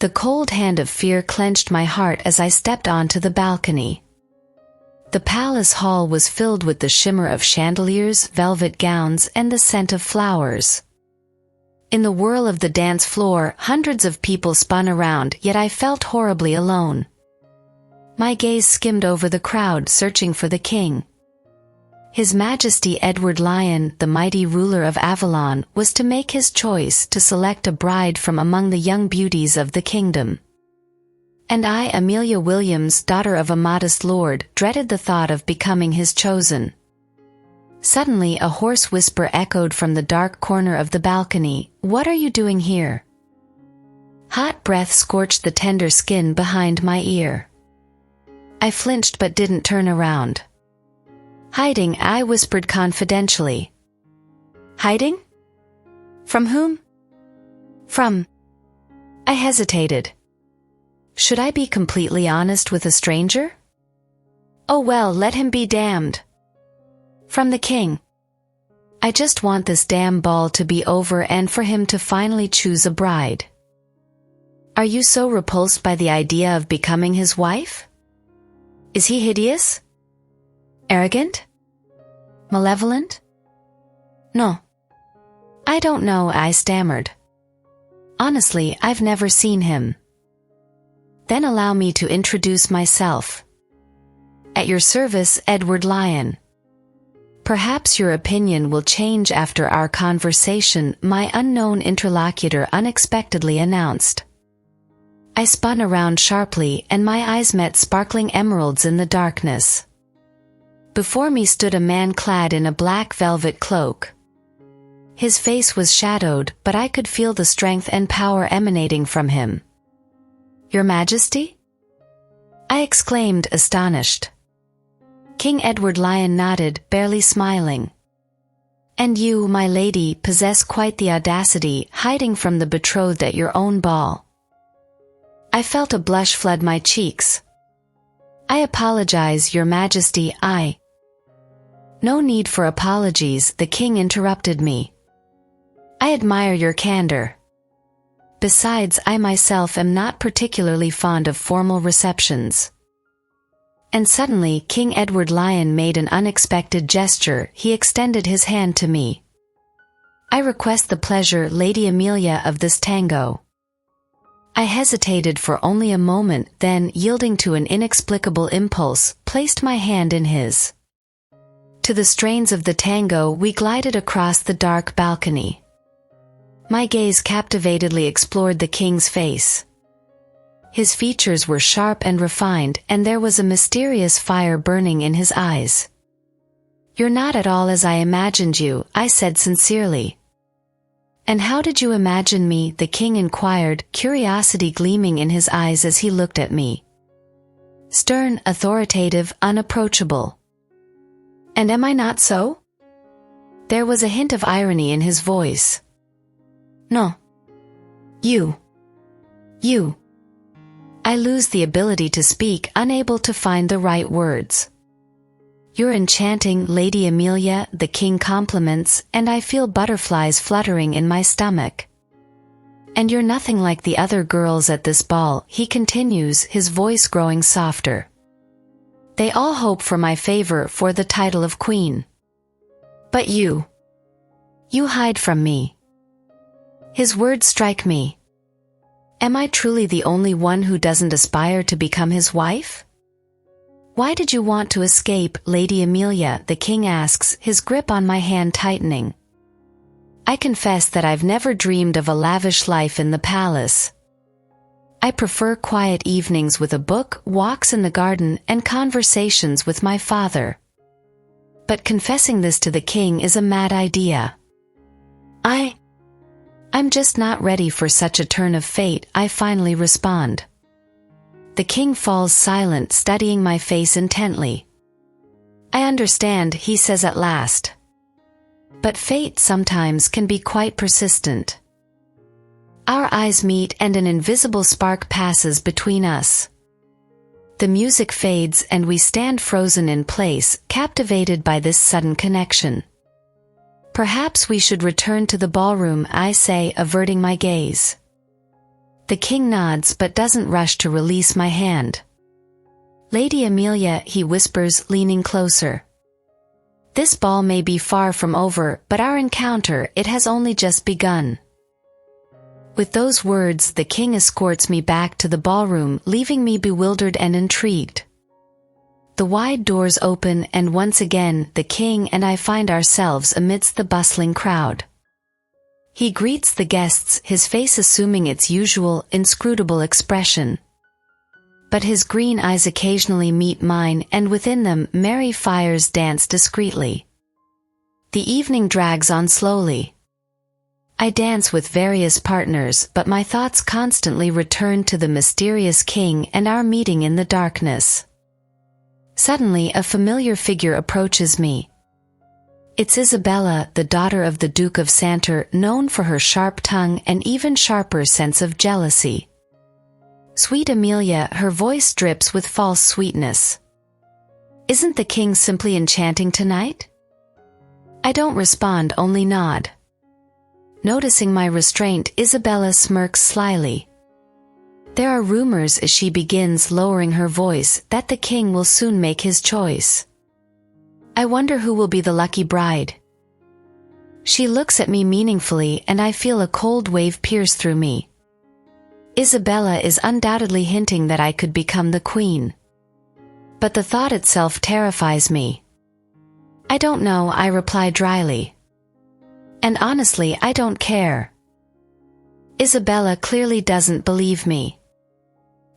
The cold hand of fear clenched my heart as I stepped onto the balcony. The palace hall was filled with the shimmer of chandeliers, velvet gowns, and the scent of flowers. In the whirl of the dance floor, hundreds of people spun around, yet I felt horribly alone. My gaze skimmed over the crowd, searching for the king. His Majesty Edward Lion, the mighty ruler of Avalon, was to make his choice to select a bride from among the young beauties of the kingdom. And I, Amelia Williams, daughter of a modest lord, dreaded the thought of becoming his chosen. Suddenly a hoarse whisper echoed from the dark corner of the balcony, "What are you doing here?" Hot breath scorched the tender skin behind my ear. I flinched but didn't turn around. "Hiding," I whispered confidentially. "Hiding? From whom?" "From..." I hesitated. Should I be completely honest with a stranger? Oh well, let him be damned. "From the king. I just want this damn ball to be over and for him to finally choose a bride." "Are you so repulsed by the idea of becoming his wife? Is he hideous? Arrogant? Malevolent?" "No. I don't know," I stammered. "Honestly, I've never seen him." "Then allow me to introduce myself. At your service, Edward Lion. Perhaps your opinion will change after our conversation," my unknown interlocutor unexpectedly announced. I spun around sharply, and my eyes met sparkling emeralds in the darkness. Before me stood a man clad in a black velvet cloak. His face was shadowed, but I could feel the strength and power emanating from him. "Your Majesty?" I exclaimed, astonished. King Edward Lion nodded, barely smiling. "And you, my lady, possess quite the audacity, hiding from the betrothed at your own ball." I felt a blush flood my cheeks. "I apologize, Your Majesty, I..." "No need for apologies," the king interrupted me. "I admire your candor. Besides, I myself am not particularly fond of formal receptions." And suddenly King Edward Lion made an unexpected gesture. He extended his hand to me. "I request the pleasure, Lady Amelia, of this tango." I hesitated for only a moment, then, yielding to an inexplicable impulse, placed my hand in his. To the strains of the tango we glided across the dark balcony. My gaze captivatedly explored the king's face. His features were sharp and refined, and there was a mysterious fire burning in his eyes. "You're not at all as I imagined you," I said sincerely. "And how did you imagine me?" the king inquired, curiosity gleaming in his eyes as he looked at me. Stern, authoritative, unapproachable. And am I not so? There was a hint of irony in his voice. "No. You. I lose the ability to speak, unable to find the right words. "You're enchanting, Lady Amelia," the king compliments, and I feel butterflies fluttering in my stomach. "And you're nothing like the other girls at this ball," he continues, his voice growing softer. "They all hope for my favor, for the title of queen. But you hide from me." His words strike me. Am I truly the only one who doesn't aspire to become his wife? "Why did you want to escape, Lady Amelia?" the king asks, his grip on my hand tightening. I confess that I've never dreamed of a lavish life in the palace. I prefer quiet evenings with a book, walks in the garden, and conversations with my father. But confessing this to the king is a mad idea. I'm just not ready for such a turn of fate," I finally respond. The king falls silent, studying my face intently. "I understand," he says at last. "But fate sometimes can be quite persistent." Our eyes meet and an invisible spark passes between us. The music fades and we stand frozen in place, captivated by this sudden connection. "Perhaps we should return to the ballroom," I say, averting my gaze. The king nods but doesn't rush to release my hand. Lady Amelia, he whispers, leaning closer. This ball may be far from over, but our encounter, it has only just begun. With those words, the king escorts me back to the ballroom, leaving me bewildered and intrigued. The wide doors open, and once again, the king and I find ourselves amidst the bustling crowd. He greets the guests, his face assuming its usual, inscrutable expression. But his green eyes occasionally meet mine, and within them, merry fires dance discreetly. The evening drags on slowly. I dance with various partners, but my thoughts constantly return to the mysterious king and our meeting in the darkness. Suddenly, a familiar figure approaches me. It's Isabella, the daughter of the Duke of Santer, known for her sharp tongue and even sharper sense of jealousy. Sweet Amelia, her voice drips with false sweetness. Isn't the king simply enchanting tonight? I don't respond, only nod. Noticing my restraint, Isabella smirks slyly. There are rumors, as she begins, lowering her voice, that the king will soon make his choice. I wonder who will be the lucky bride. She looks at me meaningfully, and I feel a cold wave pierce through me. Isabella is undoubtedly hinting that I could become the queen. But the thought itself terrifies me. I don't know, I reply dryly. And honestly, I don't care. Isabella clearly doesn't believe me.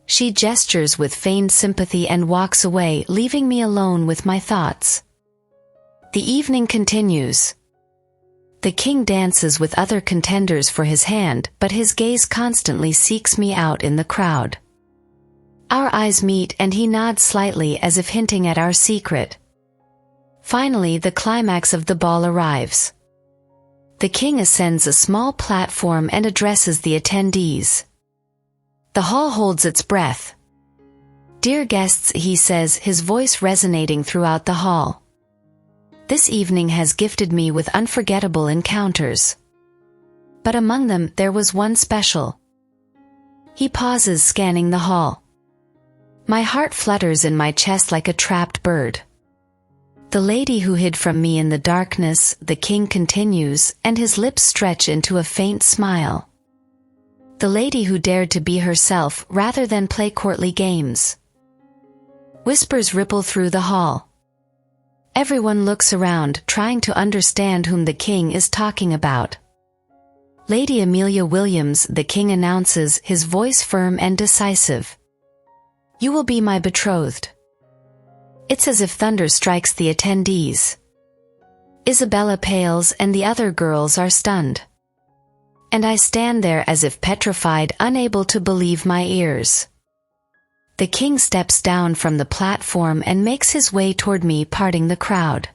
She gestures with feigned sympathy and walks away, leaving me alone with my thoughts. The evening continues. The king dances with other contenders for his hand, but his gaze constantly seeks me out in the crowd. Our eyes meet, and he nods slightly as if hinting at our secret. Finally, the climax of the ball arrives. The king ascends a small platform and addresses the attendees. The hall holds its breath. "Dear guests," he says, his voice resonating throughout the hall. "This evening has gifted me with unforgettable encounters. But among them, there was one special." He pauses, scanning the hall. My heart flutters in my chest like a trapped bird. "The lady who hid from me in the darkness," the king continues, and his lips stretch into a faint smile. "The lady who dared to be herself rather than play courtly games." Whispers ripple through the hall. Everyone looks around, trying to understand whom the king is talking about. "Lady Amelia Williams," the king announces, his voice firm and decisive. "You will be my betrothed." It's as if thunder strikes the attendees. Isabella pales, and the other girls are stunned. And I stand there as if petrified, unable to believe my ears. The king steps down from the platform and makes his way toward me, parting the crowd.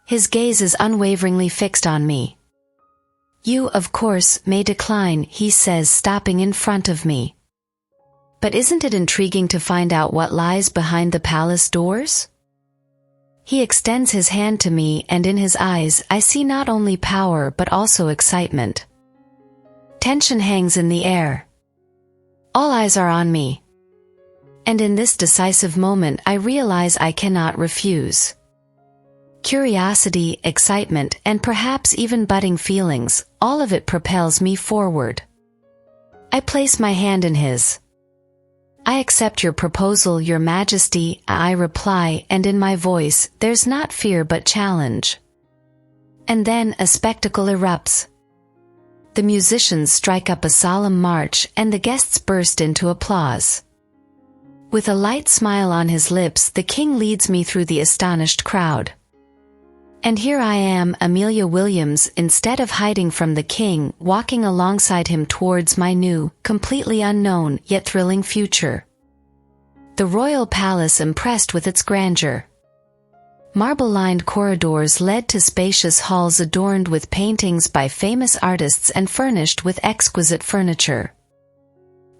His gaze is unwaveringly fixed on me. "You, of course, may decline," he says, stopping in front of me. "But isn't it intriguing to find out what lies behind the palace doors?" He extends his hand to me, and in his eyes I see not only power but also excitement. Tension hangs in the air. All eyes are on me. And in this decisive moment, I realize I cannot refuse. Curiosity, excitement, and perhaps even budding feelings, all of it propels me forward. I place my hand in his. "I accept your proposal, Your Majesty," I reply, and in my voice, there's not fear but challenge. And then a spectacle erupts. The musicians strike up a solemn march, and the guests burst into applause. With a light smile on his lips, the king leads me through the astonished crowd. And here I am, Amelia Williams, instead of hiding from the king, walking alongside him towards my new, completely unknown, yet thrilling future. The royal palace impressed with its grandeur. Marble-lined corridors led to spacious halls adorned with paintings by famous artists and furnished with exquisite furniture.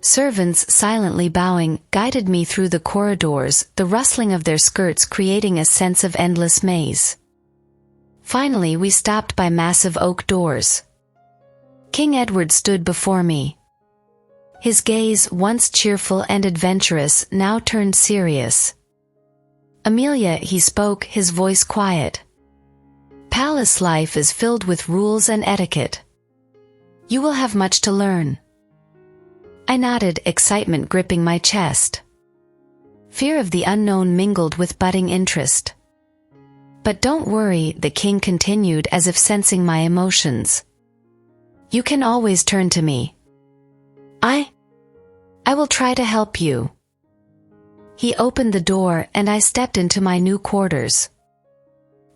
Servants, silently bowing, guided me through the corridors, the rustling of their skirts creating a sense of endless maze. Finally, we stopped by massive oak doors. King Edward stood before me. His gaze, once cheerful and adventurous, now turned serious. "Amelia," he spoke, his voice quiet. "Palace life is filled with rules and etiquette. You will have much to learn." I nodded, excitement gripping my chest. Fear of the unknown mingled with budding interest. "But don't worry," the king continued as if sensing my emotions. "You can always turn to me. I will try to help you." He opened the door and I stepped into my new quarters.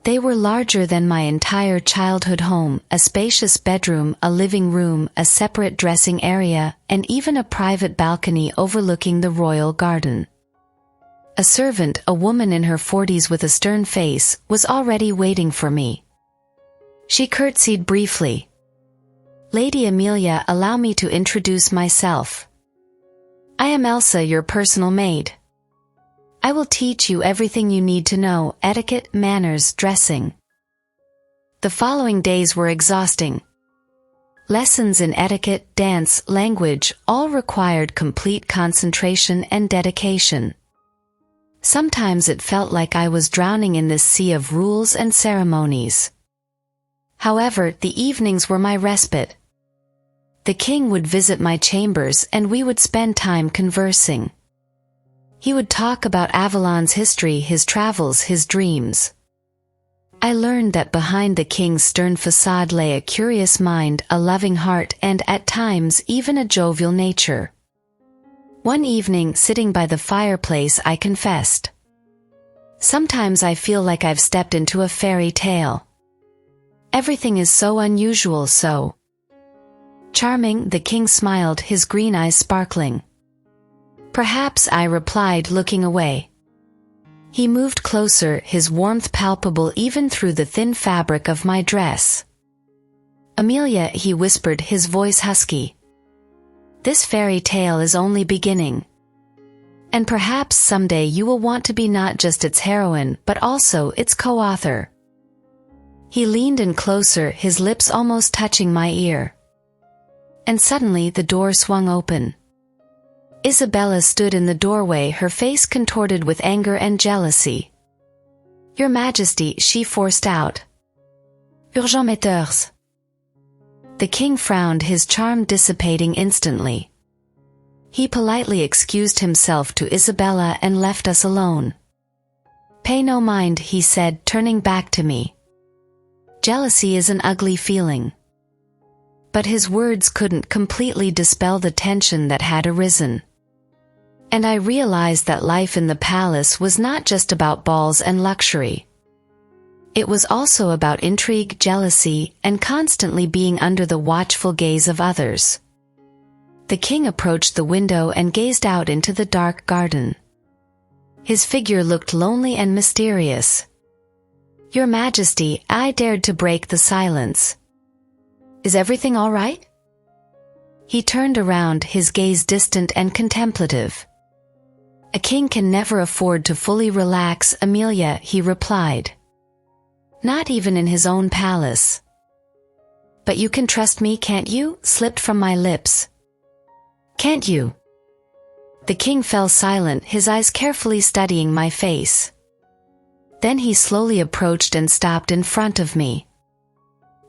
They were larger than my entire childhood home, a spacious bedroom, a living room, a separate dressing area, and even a private balcony overlooking the royal garden. A servant, a woman in her 40s with a stern face, was already waiting for me. She curtsied briefly. "Lady Amelia, allow me to introduce myself. I am Elsa, your personal maid. I will teach you everything you need to know: etiquette, manners, dressing." The following days were exhausting. Lessons in etiquette, dance, language, all required complete concentration and dedication. Sometimes it felt like I was drowning in this sea of rules and ceremonies. However, the evenings were my respite. The king would visit my chambers and we would spend time conversing. He would talk about Avalon's history, his travels, his dreams. I learned that behind the king's stern facade lay a curious mind, a loving heart, and at times even a jovial nature. One evening, sitting by the fireplace, I confessed, "Sometimes I feel like I've stepped into a fairy tale. Everything is so unusual, so charming." The king smiled, his green eyes sparkling. "Perhaps," I replied, looking away. He moved closer, his warmth palpable even through the thin fabric of my dress. "Amelia," he whispered, his voice husky. "This fairy tale is only beginning. And perhaps someday you will want to be not just its heroine, but also its co-author." He leaned in closer, his lips almost touching my ear. And suddenly the door swung open. Isabella stood in the doorway, her face contorted with anger and jealousy. "Your Majesty," she forced out. "Urgent matters." The king frowned, his charm dissipating instantly. He politely excused himself to Isabella and left us alone. "Pay no mind," he said, turning back to me. "Jealousy is an ugly feeling." But his words couldn't completely dispel the tension that had arisen. And I realized that life in the palace was not just about balls and luxury. It was also about intrigue, jealousy, and constantly being under the watchful gaze of others. The king approached the window and gazed out into the dark garden. His figure looked lonely and mysterious. "Your Majesty," I dared to break the silence. "Is everything all right?" He turned around, his gaze distant and contemplative. "A king can never afford to fully relax, Amelia," he replied. "Not even in his own palace." "But you can trust me, can't you?" slipped from my lips. "Can't you?" The king fell silent, his eyes carefully studying my face. Then he slowly approached and stopped in front of me.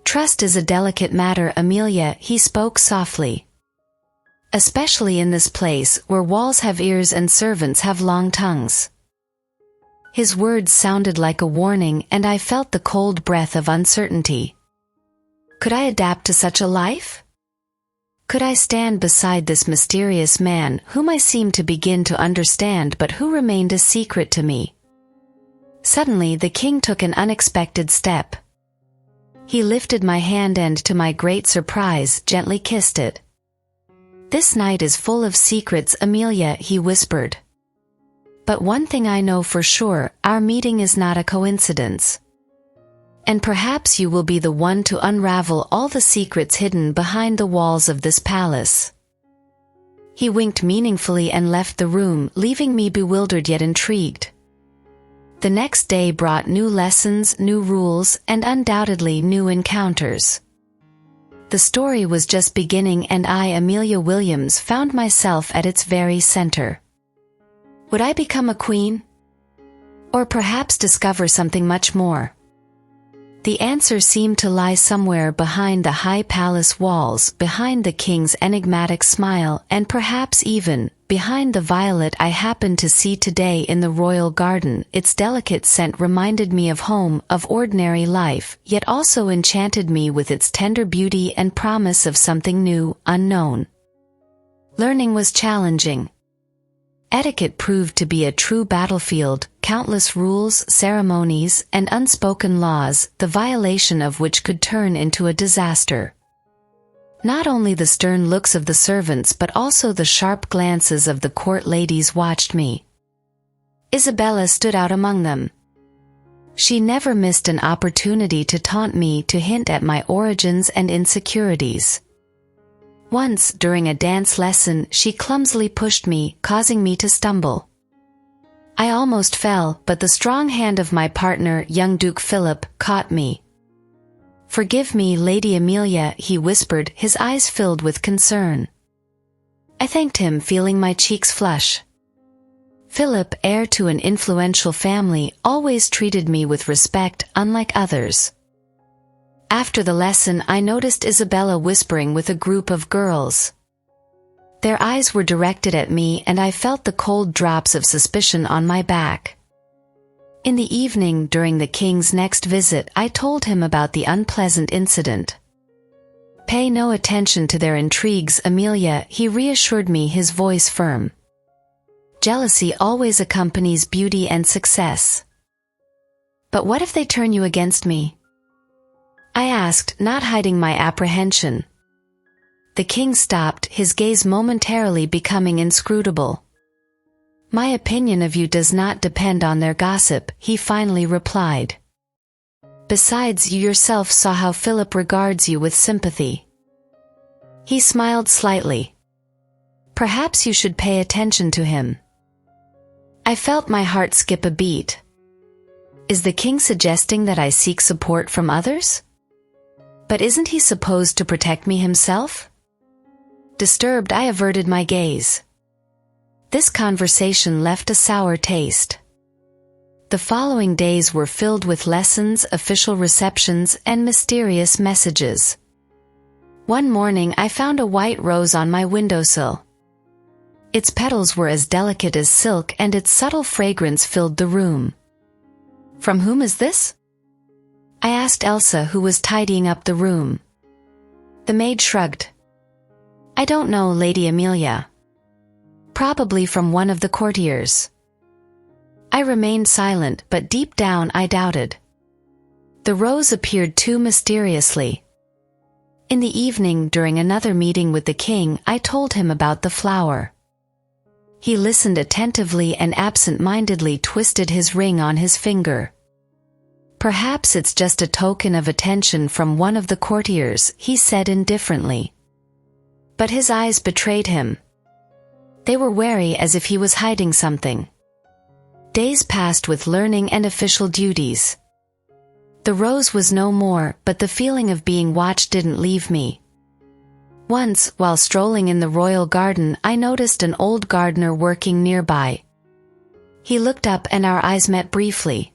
"Trust is a delicate matter, Amelia," he spoke softly. "Especially in this place, where walls have ears and servants have long tongues." His words sounded like a warning, and I felt the cold breath of uncertainty. Could I adapt to such a life? Could I stand beside this mysterious man, whom I seemed to begin to understand but who remained a secret to me? Suddenly the king took an unexpected step. He lifted my hand and, to my great surprise, gently kissed it. "This night is full of secrets, Amelia," he whispered. "But one thing I know for sure, our meeting is not a coincidence. And perhaps you will be the one to unravel all the secrets hidden behind the walls of this palace." He winked meaningfully and left the room, leaving me bewildered yet intrigued. The next day brought new lessons, new rules, and undoubtedly new encounters. The story was just beginning and I, Amelia Williams, found myself at its very center. Would I become a queen? Or perhaps discover something much more? The answer seemed to lie somewhere behind the high palace walls, behind the king's enigmatic smile, and perhaps even behind the violet I happened to see today in the royal garden. Its delicate scent reminded me of home, of ordinary life, yet also enchanted me with its tender beauty and promise of something new, unknown. Learning was challenging. Etiquette proved to be a true battlefield, countless rules, ceremonies, and unspoken laws, the violation of which could turn into a disaster. Not only the stern looks of the servants but also the sharp glances of the court ladies watched me. Isabella stood out among them. She never missed an opportunity to taunt me, to hint at my origins and insecurities. Once, during a dance lesson, she clumsily pushed me, causing me to stumble. I almost fell, but the strong hand of my partner, young Duke Philip, caught me. "Forgive me, Lady Amelia," he whispered, his eyes filled with concern. I thanked him, feeling my cheeks flush. Philip, heir to an influential family, always treated me with respect, unlike others. After the lesson, I noticed Isabella whispering with a group of girls. Their eyes were directed at me and I felt the cold drops of suspicion on my back. In the evening, during the king's next visit, I told him about the unpleasant incident. "Pay no attention to their intrigues, Amelia," he reassured me, his voice firm. "Jealousy always accompanies beauty and success." "But what if they turn you against me?" I asked, not hiding my apprehension. The king stopped, his gaze momentarily becoming inscrutable. "My opinion of you does not depend on their gossip," he finally replied. "Besides, you yourself saw how Philip regards you with sympathy." He smiled slightly. "Perhaps you should pay attention to him." I felt my heart skip a beat. Is the king suggesting that I seek support from others? But isn't he supposed to protect me himself? Disturbed, I averted my gaze. This conversation left a sour taste. The following days were filled with lessons, official receptions, and mysterious messages. One morning I found a white rose on my windowsill. Its petals were as delicate as silk and its subtle fragrance filled the room. "From whom is this?" I asked Elsa, who was tidying up the room. The maid shrugged. "I don't know, Lady Amelia. Probably from one of the courtiers." I remained silent, but deep down I doubted. The rose appeared too mysteriously. In the evening, during another meeting with the king, I told him about the flower. He listened attentively and absent-mindedly twisted his ring on his finger. "Perhaps it's just a token of attention from one of the courtiers," he said indifferently. But his eyes betrayed him. They were wary, as if he was hiding something. Days passed with learning and official duties. The rose was no more, but the feeling of being watched didn't leave me. Once, while strolling in the royal garden, I noticed an old gardener working nearby. He looked up and our eyes met briefly.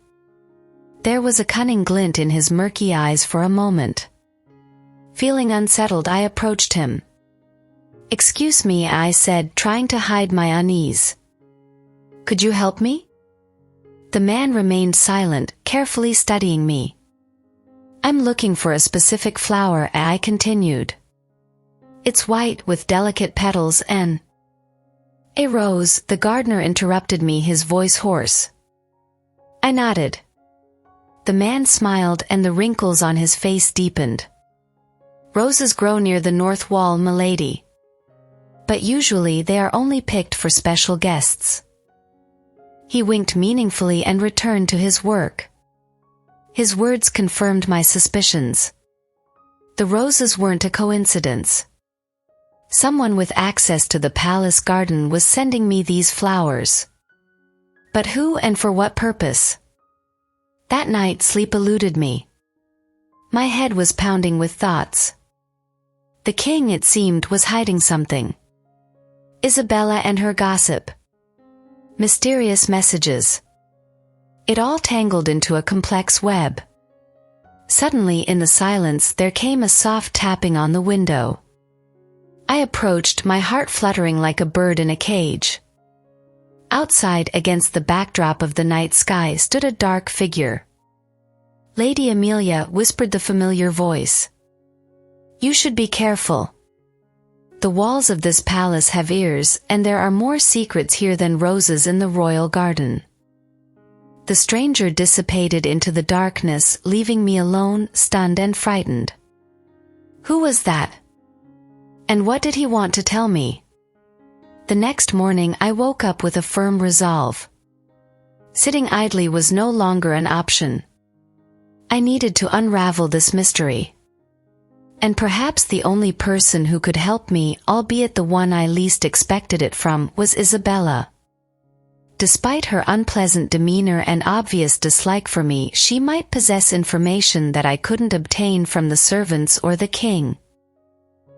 There was a cunning glint in his murky eyes for a moment. Feeling unsettled, I approached him. "Excuse me," I said, trying to hide my unease. "Could you help me?" The man remained silent, carefully studying me. "I'm looking for a specific flower," I continued. "It's white, with delicate petals and—" "A rose," the gardener interrupted me, his voice hoarse. I nodded. The man smiled and the wrinkles on his face deepened. "Roses grow near the north wall, milady. But usually they are only picked for special guests." He winked meaningfully and returned to his work. His words confirmed my suspicions. The roses weren't a coincidence. Someone with access to the palace garden was sending me these flowers. But who and for what purpose? That night sleep eluded me. My head was pounding with thoughts. The king, it seemed, was hiding something. Isabella and her gossip. Mysterious messages. It all tangled into a complex web. Suddenly, in the silence, there came a soft tapping on the window. I approached, my heart fluttering like a bird in a cage. Outside, against the backdrop of the night sky, stood a dark figure. "Lady Amelia," whispered the familiar voice. "You should be careful. The walls of this palace have ears, and there are more secrets here than roses in the royal garden." The stranger dissipated into the darkness, leaving me alone, stunned and frightened. Who was that? And what did he want to tell me? The next morning I woke up with a firm resolve. Sitting idly was no longer an option. I needed to unravel this mystery. And perhaps the only person who could help me, albeit the one I least expected it from, was Isabella. Despite her unpleasant demeanor and obvious dislike for me, she might possess information that I couldn't obtain from the servants or the king.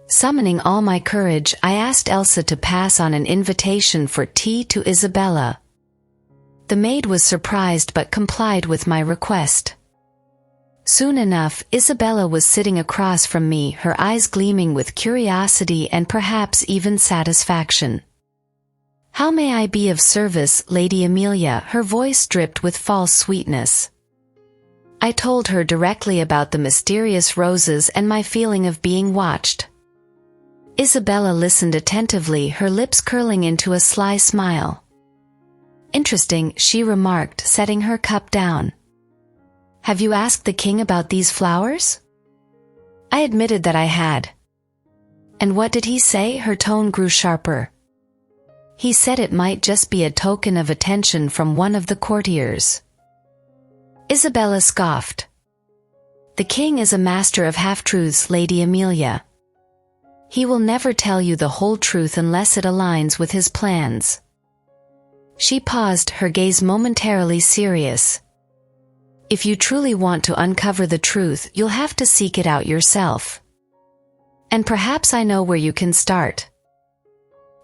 Summoning all my courage, I asked Elsa to pass on an invitation for tea to Isabella. The maid was surprised but complied with my request. Soon enough, Isabella was sitting across from me, her eyes gleaming with curiosity and perhaps even satisfaction. "How may I be of service, Lady Amelia?" Her voice dripped with false sweetness. I told her directly about the mysterious roses and my feeling of being watched. Isabella listened attentively, her lips curling into a sly smile. "Interesting," she remarked, setting her cup down. "Have you asked the king about these flowers?" I admitted that I had. "And what did he say?" Her tone grew sharper. "He said it might just be a token of attention from one of the courtiers." Isabella scoffed. "The king is a master of half-truths, Lady Amelia. He will never tell you the whole truth unless it aligns with his plans." She paused, her gaze momentarily serious. "If you truly want to uncover the truth, you'll have to seek it out yourself. And perhaps I know where you can start."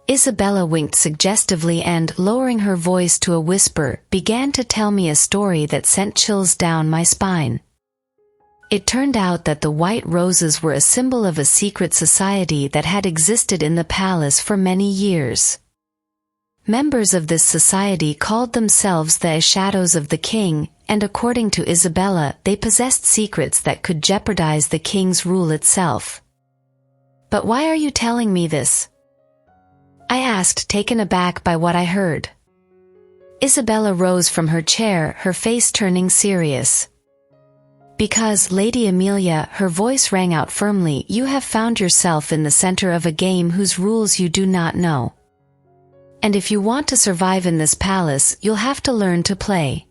Isabella winked suggestively and, lowering her voice to a whisper, began to tell me a story that sent chills down my spine. It turned out that the white roses were a symbol of a secret society that had existed in the palace for many years. Members of this society called themselves the Shadows of the King, and according to Isabella, they possessed secrets that could jeopardize the king's rule itself. "But why are you telling me this?" I asked, taken aback by what I heard. Isabella rose from her chair, her face turning serious. "Because, Lady Amelia," her voice rang out firmly, "you have found yourself in the center of a game whose rules you do not know. And if you want to survive in this palace, you'll have to learn to play."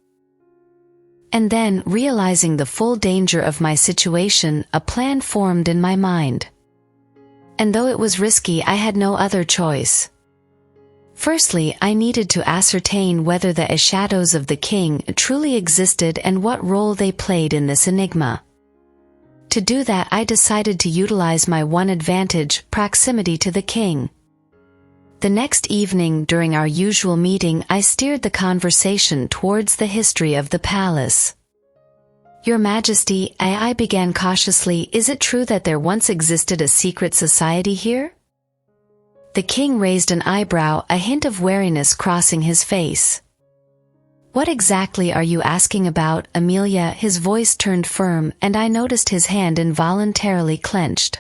And then, realizing the full danger of my situation, a plan formed in my mind. And though it was risky, I had no other choice. Firstly, I needed to ascertain whether the shadows of the king truly existed and what role they played in this enigma. To do that, I decided to utilize my one advantage, proximity to the king. The next evening, during our usual meeting, I steered the conversation towards the history of the palace. "Your Majesty," I began cautiously, "is it true that there once existed a secret society here?" The king raised an eyebrow, a hint of wariness crossing his face. "What exactly are you asking about, Amelia?" His voice turned firm, and I noticed his hand involuntarily clenched.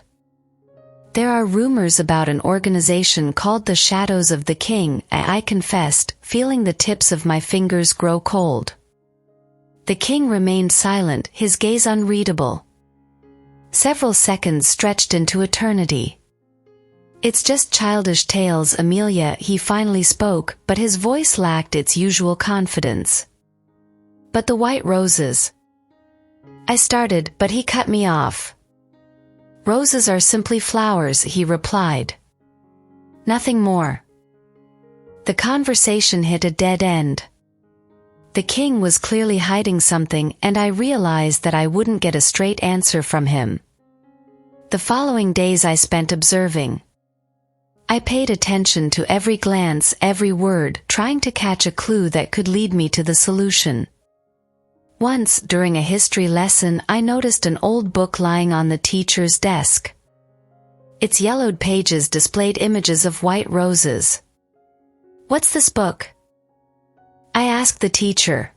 "There are rumors about an organization called the Shadows of the King," I confessed, feeling the tips of my fingers grow cold. The king remained silent, his gaze unreadable. Several seconds stretched into eternity. "It's just childish tales, Amelia," he finally spoke, but his voice lacked its usual confidence. "But the white roses—" I started, but he cut me off. "Roses are simply flowers," he replied. "Nothing more." The conversation hit a dead end. The king was clearly hiding something, and I realized that I wouldn't get a straight answer from him. The following days I spent observing. I paid attention to every glance, every word, trying to catch a clue that could lead me to the solution. Once, during a history lesson, I noticed an old book lying on the teacher's desk. Its yellowed pages displayed images of white roses. "What's this book?" I asked the teacher.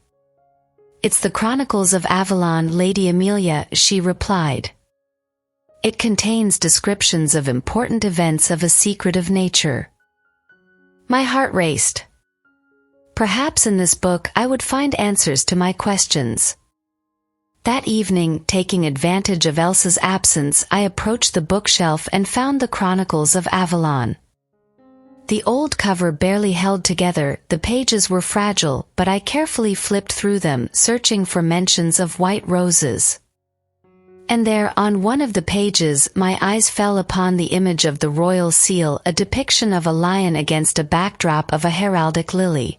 "It's the Chronicles of Avalon, Lady Amelia," she replied. "It contains descriptions of important events of a secretive nature." My heart raced. Perhaps in this book I would find answers to my questions. That evening, taking advantage of Elsa's absence, I approached the bookshelf and found the Chronicles of Avalon. The old cover barely held together, the pages were fragile, but I carefully flipped through them, searching for mentions of white roses. And there, on one of the pages, my eyes fell upon the image of the royal seal, a depiction of a lion against a backdrop of a heraldic lily.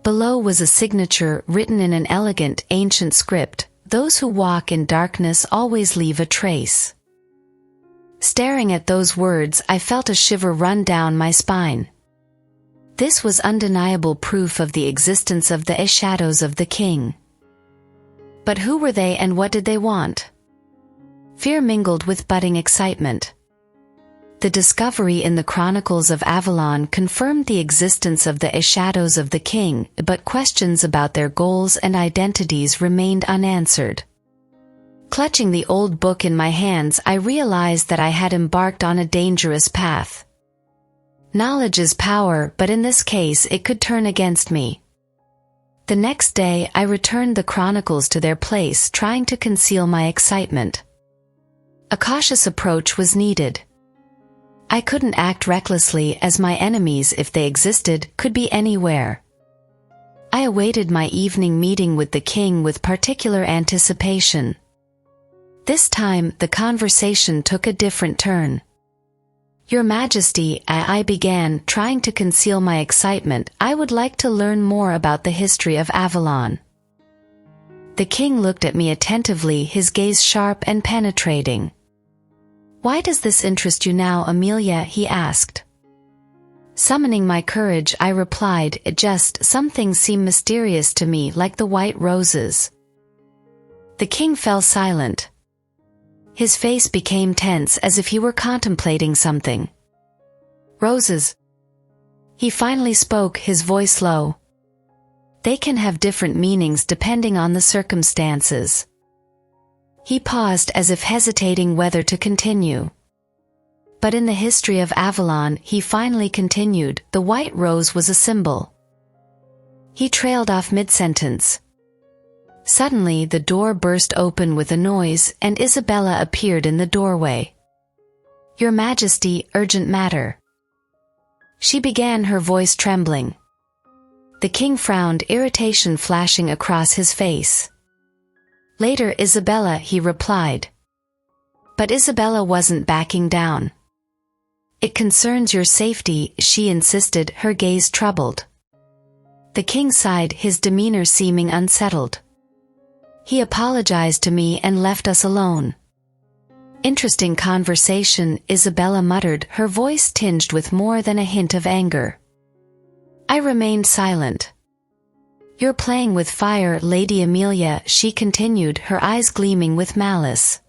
Below was a signature written in an elegant, ancient script: "Those who walk in darkness always leave a trace." Staring at those words, I felt a shiver run down my spine. This was undeniable proof of the existence of the shadows of the king. But who were they and what did they want? Fear mingled with budding excitement. The discovery in the Chronicles of Avalon confirmed the existence of the shadows of the king, but questions about their goals and identities remained unanswered. Clutching the old book in my hands, I realized that I had embarked on a dangerous path. Knowledge is power, but in this case it could turn against me. The next day, I returned the Chronicles to their place, trying to conceal my excitement. A cautious approach was needed. I couldn't act recklessly, as my enemies, if they existed, could be anywhere. I awaited my evening meeting with the king with particular anticipation. This time, the conversation took a different turn. "Your Majesty," I began, trying to conceal my excitement, "I would like to learn more about the history of Avalon." The king looked at me attentively, his gaze sharp and penetrating. "Why does this interest you now, Amelia?" he asked. Summoning my courage, I replied, Some things seem mysterious to me, like the white roses." The king fell silent. His face became tense, as if he were contemplating something. "Roses." He finally spoke, his voice low. "They can have different meanings depending on the circumstances." He paused, as if hesitating whether to continue. "But in the history of Avalon," he finally continued, "the white rose was a symbol." He trailed off mid-sentence. Suddenly the door burst open with a noise, and Isabella appeared in the doorway. "Your Majesty, urgent matter." She began, her voice trembling. The king frowned, irritation flashing across his face. "Later, Isabella," he replied. But Isabella wasn't backing down. "It concerns your safety," she insisted, her gaze troubled. The king sighed, his demeanor seeming unsettled. He apologized to me and left us alone. "Interesting conversation," Isabella muttered, her voice tinged with more than a hint of anger. I remained silent. "You're playing with fire, Lady Amelia," she continued, her eyes gleaming with malice.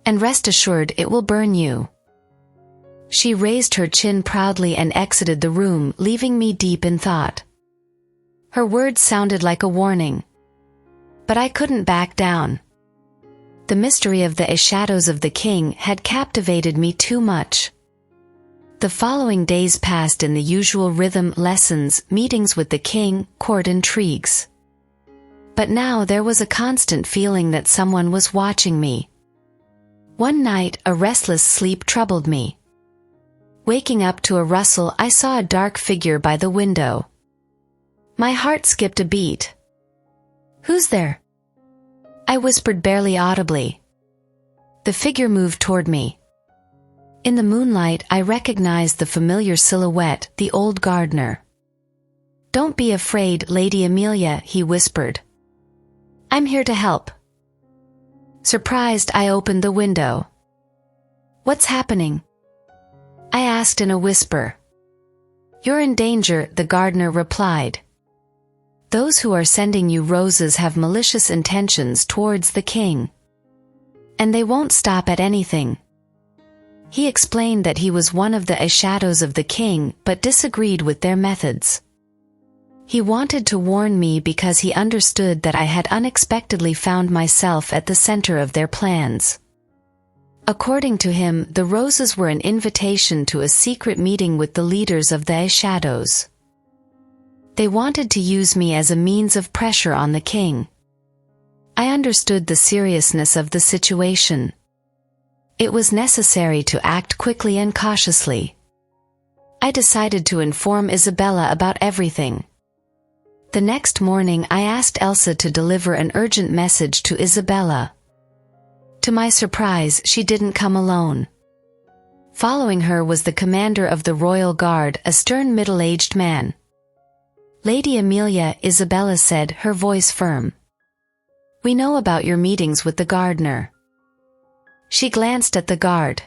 "And rest assured it will burn you." She raised her chin proudly and exited the room, leaving me deep in thought. Her words sounded like a warning. But I couldn't back down. The mystery of the shadows of the king had captivated me too much. The following days passed in the usual rhythm: lessons, meetings with the king, court intrigues. But now there was a constant feeling that someone was watching me. One night, a restless sleep troubled me. Waking up to a rustle, I saw a dark figure by the window. My heart skipped a beat. "Who's there?" I whispered barely audibly. The figure moved toward me. In the moonlight, I recognized the familiar silhouette, the old gardener. "Don't be afraid, Lady Amelia," he whispered. "I'm here to help." Surprised, I opened the window. "What's happening?" I asked in a whisper. "You're in danger," the gardener replied. "Those who are sending you roses have malicious intentions towards the king. And they won't stop at anything." He explained that he was one of the shadows of the king but disagreed with their methods. He wanted to warn me because he understood that I had unexpectedly found myself at the center of their plans. According to him, the roses were an invitation to a secret meeting with the leaders of the shadows. They wanted to use me as a means of pressure on the king. I understood the seriousness of the situation. It was necessary to act quickly and cautiously. I decided to inform Isabella about everything. The next morning I asked Elsa to deliver an urgent message to Isabella. To my surprise, she didn't come alone. Following her was the commander of the royal guard, a stern middle-aged man. "Lady Amelia," Isabella said, her voice firm. "We know about your meetings with the gardener." She glanced at the guard.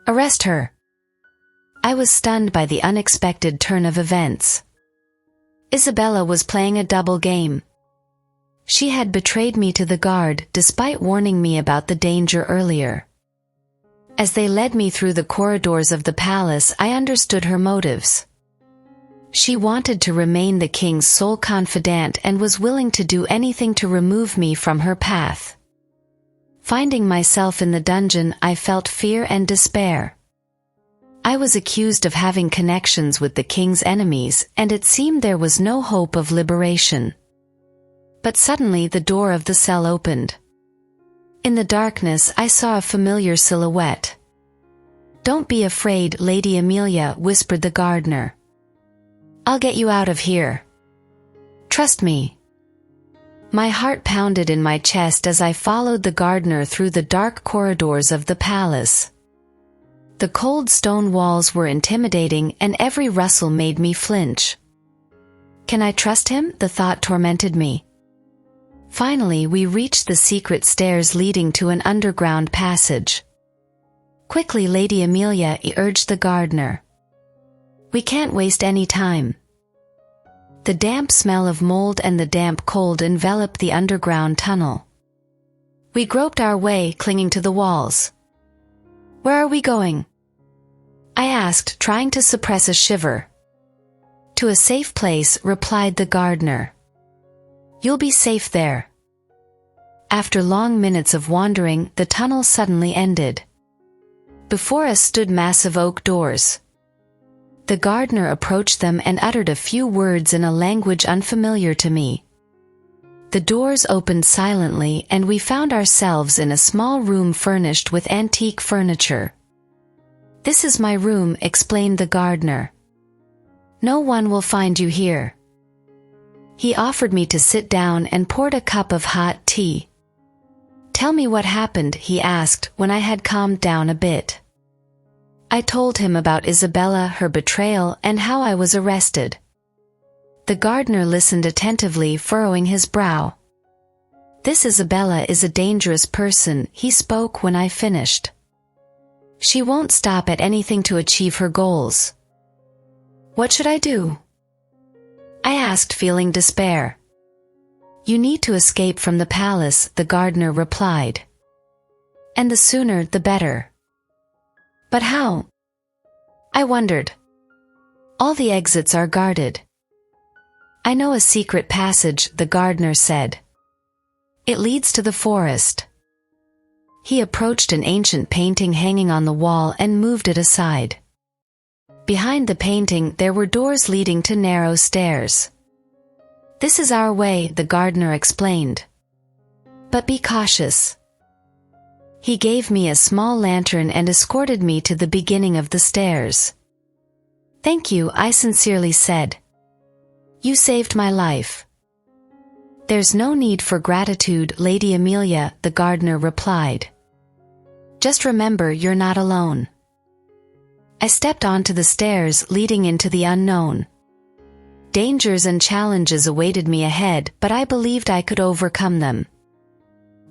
"Arrest her." I was stunned by the unexpected turn of events. Isabella was playing a double game. She had betrayed me to the guard, despite warning me about the danger earlier. As they led me through the corridors of the palace, I understood her motives. She wanted to remain the king's sole confidant and was willing to do anything to remove me from her path. Finding myself in the dungeon, I felt fear and despair. I was accused of having connections with the king's enemies, and it seemed there was no hope of liberation. But suddenly the door of the cell opened. In the darkness, I saw a familiar silhouette. "Don't be afraid, Lady Amelia," whispered the gardener. "I'll get you out of here. Trust me." My heart pounded in my chest as I followed the gardener through the dark corridors of the palace. The cold stone walls were intimidating, and every rustle made me flinch. Can I trust him? The thought tormented me. Finally, we reached the secret stairs leading to an underground passage. "Quickly, Lady Amelia," urged the gardener. "We can't waste any time." The damp smell of mold and the damp cold enveloped the underground tunnel. We groped our way, clinging to the walls. "Where are we going?" I asked, trying to suppress a shiver. "To a safe place," replied the gardener. "You'll be safe there." After long minutes of wandering, the tunnel suddenly ended. Before us stood massive oak doors. The gardener approached them and uttered a few words in a language unfamiliar to me. The doors opened silently, and we found ourselves in a small room furnished with antique furniture. "This is my room," explained the gardener. "No one will find you here." He offered me to sit down and poured a cup of hot tea. "Tell me what happened," he asked, when I had calmed down a bit. I told him about Isabella, her betrayal, and how I was arrested. The gardener listened attentively, furrowing his brow. "This Isabella is a dangerous person," he spoke when I finished. "She won't stop at anything to achieve her goals." "What should I do?" I asked, feeling despair. "You need to escape from the palace," the gardener replied. "And the sooner, the better." "But how?" I wondered. "All the exits are guarded." "I know a secret passage," the gardener said. "It leads to the forest." He approached an ancient painting hanging on the wall and moved it aside. Behind the painting, there were doors leading to narrow stairs. "This is our way," the gardener explained. "But be cautious." He gave me a small lantern and escorted me to the beginning of the stairs. "Thank you," I sincerely said. "You saved my life." "There's no need for gratitude, Lady Amelia," the gardener replied. "Just remember, you're not alone." I stepped onto the stairs leading into the unknown. Dangers and challenges awaited me ahead, but I believed I could overcome them.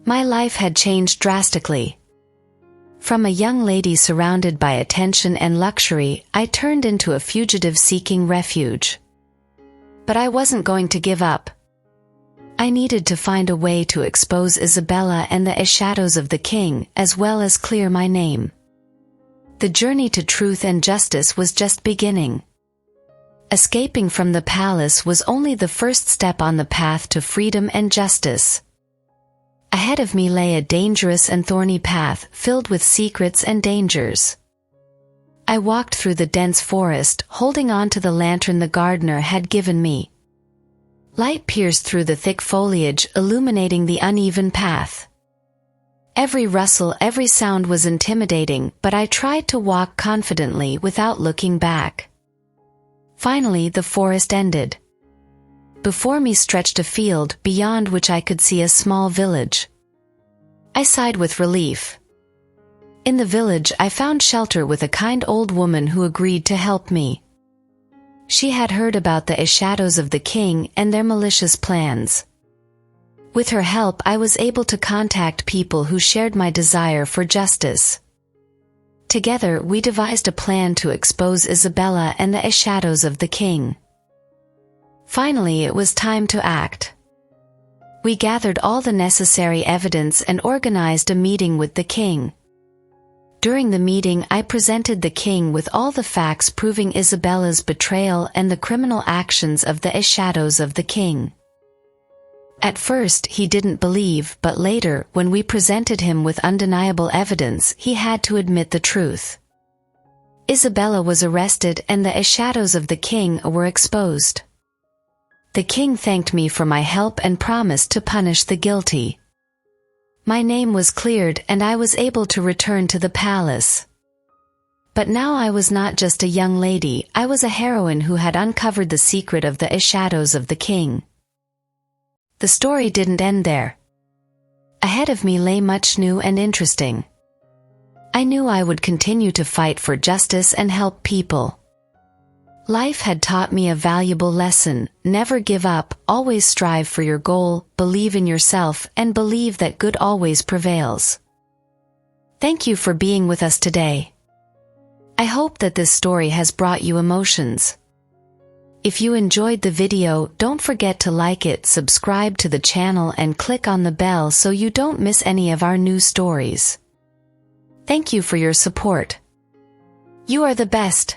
My life had changed drastically. From a young lady surrounded by attention and luxury, I turned into a fugitive seeking refuge. But I wasn't going to give up. I needed to find a way to expose Isabella and the shadows of the king, as well as clear my name. The journey to truth and justice was just beginning. Escaping from the palace was only the first step on the path to freedom and justice. Ahead of me lay a dangerous and thorny path filled with secrets and dangers. I walked through the dense forest, holding on to the lantern the gardener had given me. Light pierced through the thick foliage, illuminating the uneven path. Every rustle, every sound was intimidating, but I tried to walk confidently without looking back. Finally, the forest ended. Before me stretched a field, beyond which I could see a small village. I sighed with relief. In the village, I found shelter with a kind old woman who agreed to help me. She had heard about the shadows of the king and their malicious plans. With her help, I was able to contact people who shared my desire for justice. Together, we devised a plan to expose Isabella and the shadows of the king. Finally, it was time to act. We gathered all the necessary evidence and organized a meeting with the king. During the meeting, I presented the king with all the facts proving Isabella's betrayal and the criminal actions of the shadows of the king. At first, he didn't believe, but later, when we presented him with undeniable evidence, he had to admit the truth. Isabella was arrested and the shadows of the king were exposed. The king thanked me for my help and promised to punish the guilty. My name was cleared and I was able to return to the palace. But now I was not just a young lady, I was a heroine who had uncovered the secret of the shadows of the king. The story didn't end there. Ahead of me lay much new and interesting. I knew I would continue to fight for justice and help people. Life had taught me a valuable lesson: never give up, always strive for your goal, believe in yourself, and believe that good always prevails. Thank you for being with us today. I hope that this story has brought you emotions. If you enjoyed the video, don't forget to like it, subscribe to the channel, and click on the bell so you don't miss any of our new stories. Thank you for your support. You are the best.